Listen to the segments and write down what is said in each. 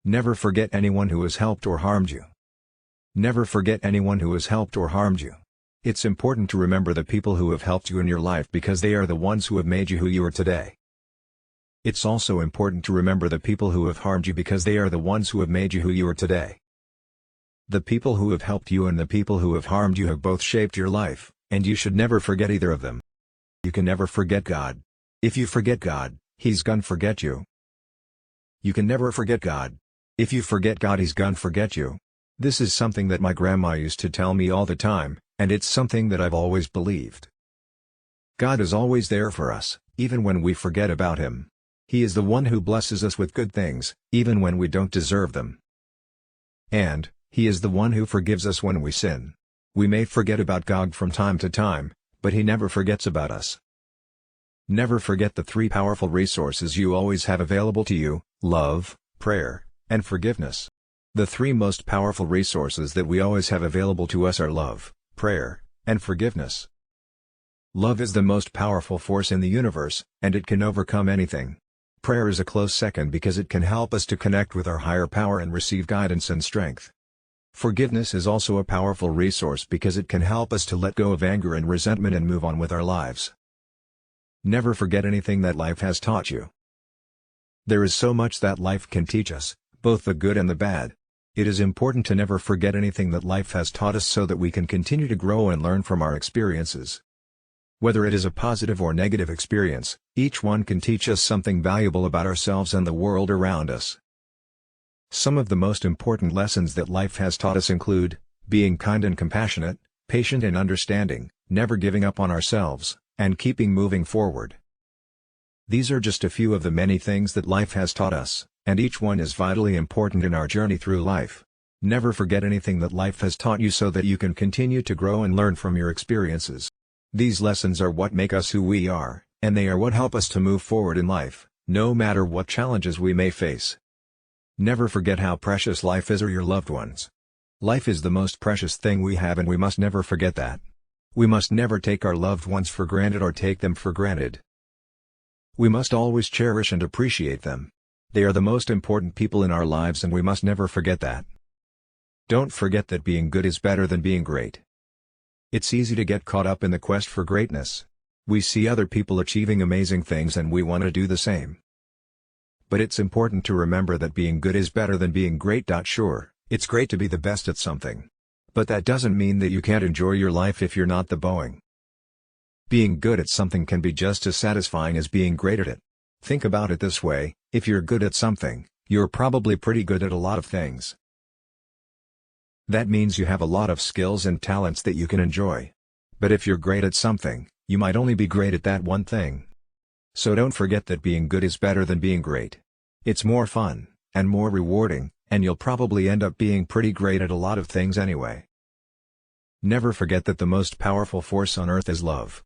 Never forget anyone who has helped or harmed you. Never forget anyone who has helped or harmed you. It's important to remember the people who have helped you in your life because they are the ones who have made you who you are today. It's also important to remember the people who have harmed you because they are the ones who have made you who you are today. The people who have helped you and the people who have harmed you have both shaped your life, and you should never forget either of them. You can never forget God. If you forget God, He's gonna forget you. You can never forget God. If you forget God, He's gonna forget you. This is something that my grandma used to tell me all the time, and it's something that I've always believed. God is always there for us, even when we forget about Him. He is the one who blesses us with good things, even when we don't deserve them. And, He is the one who forgives us when we sin. We may forget about God from time to time, but He never forgets about us. Never forget the three powerful resources you always have available to you: love, prayer, and forgiveness. The three most powerful resources that we always have available to us are love, prayer, and forgiveness. Love is the most powerful force in the universe, and it can overcome anything. Prayer is a close second because it can help us to connect with our higher power and receive guidance and strength. Forgiveness is also a powerful resource because it can help us to let go of anger and resentment and move on with our lives. Never forget anything that life has taught you. There is so much that life can teach us, both the good and the bad. It is important to never forget anything that life has taught us so that we can continue to grow and learn from our experiences. Whether it is a positive or negative experience, each one can teach us something valuable about ourselves and the world around us. Some of the most important lessons that life has taught us include being kind and compassionate, patient and understanding, never giving up on ourselves, and keeping moving forward. These are just a few of the many things that life has taught us, and each one is vitally important in our journey through life. Never forget anything that life has taught you so that you can continue to grow and learn from your experiences. These lessons are what make us who we are, and they are what help us to move forward in life, no matter what challenges we may face. Never forget how precious life is or your loved ones. Life is the most precious thing we have and we must never forget that. We must never take our loved ones for granted or take them for granted. We must always cherish and appreciate them. They are the most important people in our lives and we must never forget that. Don't forget that being good is better than being great. It's easy to get caught up in the quest for greatness. We see other people achieving amazing things and we want to do the same. But it's important to remember that being good is better than being great. Sure, it's great to be the best at something. But that doesn't mean that you can't enjoy your life if you're not the Boeing. Being good at something can be just as satisfying as being great at it. Think about it this way: if you're good at something, you're probably pretty good at a lot of things. That means you have a lot of skills and talents that you can enjoy. But if you're great at something, you might only be great at that one thing. So don't forget that being good is better than being great. It's more fun, and more rewarding, and you'll probably end up being pretty great at a lot of things anyway. Never forget that the most powerful force on earth is love.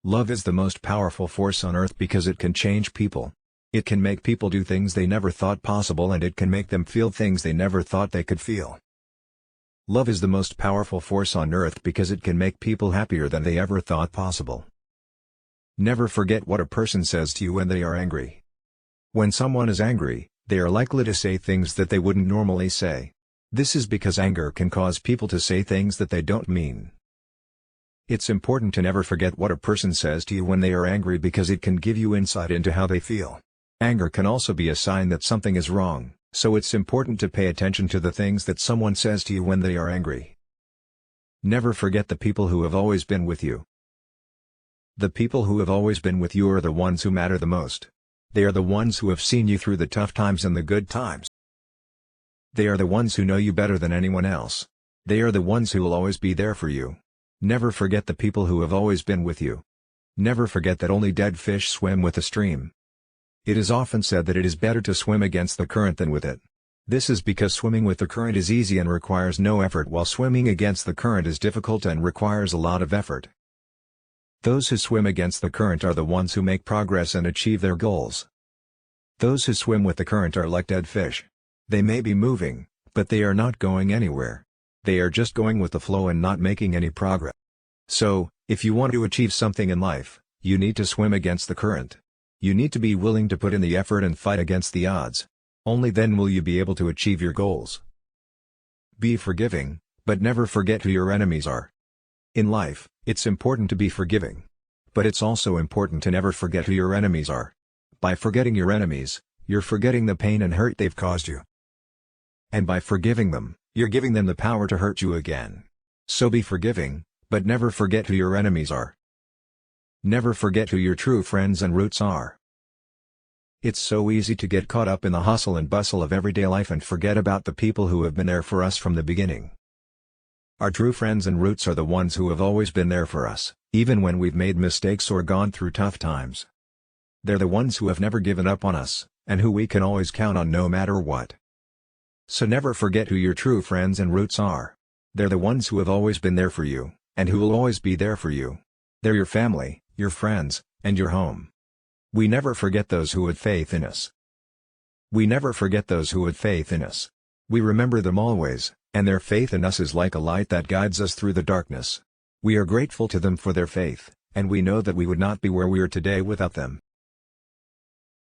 Love is the most powerful force on earth because it can change people. It can make people do things they never thought possible and it can make them feel things they never thought they could feel. Love is the most powerful force on earth because it can make people happier than they ever thought possible. Never forget what a person says to you when they are angry. When someone is angry, they are likely to say things that they wouldn't normally say. This is because anger can cause people to say things that they don't mean. It's important to never forget what a person says to you when they are angry because it can give you insight into how they feel. Anger can also be a sign that something is wrong, so it's important to pay attention to the things that someone says to you when they are angry. Never forget the people who have always been with you. The people who have always been with you are the ones who matter the most. They are the ones who have seen you through the tough times and the good times. They are the ones who know you better than anyone else. They are the ones who will always be there for you. Never forget the people who have always been with you. Never forget that only dead fish swim with the stream. It is often said that it is better to swim against the current than with it. This is because swimming with the current is easy and requires no effort while swimming against the current is difficult and requires a lot of effort. Those who swim against the current are the ones who make progress and achieve their goals. Those who swim with the current are like dead fish. They may be moving, but they are not going anywhere. They are just going with the flow and not making any progress. So, if you want to achieve something in life, you need to swim against the current. You need to be willing to put in the effort and fight against the odds. Only then will you be able to achieve your goals. Be forgiving, but never forget who your enemies are. In life, it's important to be forgiving. But it's also important to never forget who your enemies are. By forgetting your enemies, you're forgetting the pain and hurt they've caused you. And by forgiving them, you're giving them the power to hurt you again. So be forgiving, but never forget who your enemies are. Never forget who your true friends and roots are. It's so easy to get caught up in the hustle and bustle of everyday life and forget about the people who have been there for us from the beginning. Our true friends and roots are the ones who have always been there for us, even when we've made mistakes or gone through tough times. They're the ones who have never given up on us, and who we can always count on no matter what. So never forget who your true friends and roots are. They're the ones who have always been there for you, and who will always be there for you. They're your family, your friends, and your home. We never forget those who had faith in us. We never forget those who had faith in us. We remember them always, and their faith in us is like a light that guides us through the darkness. We are grateful to them for their faith, and we know that we would not be where we are today without them.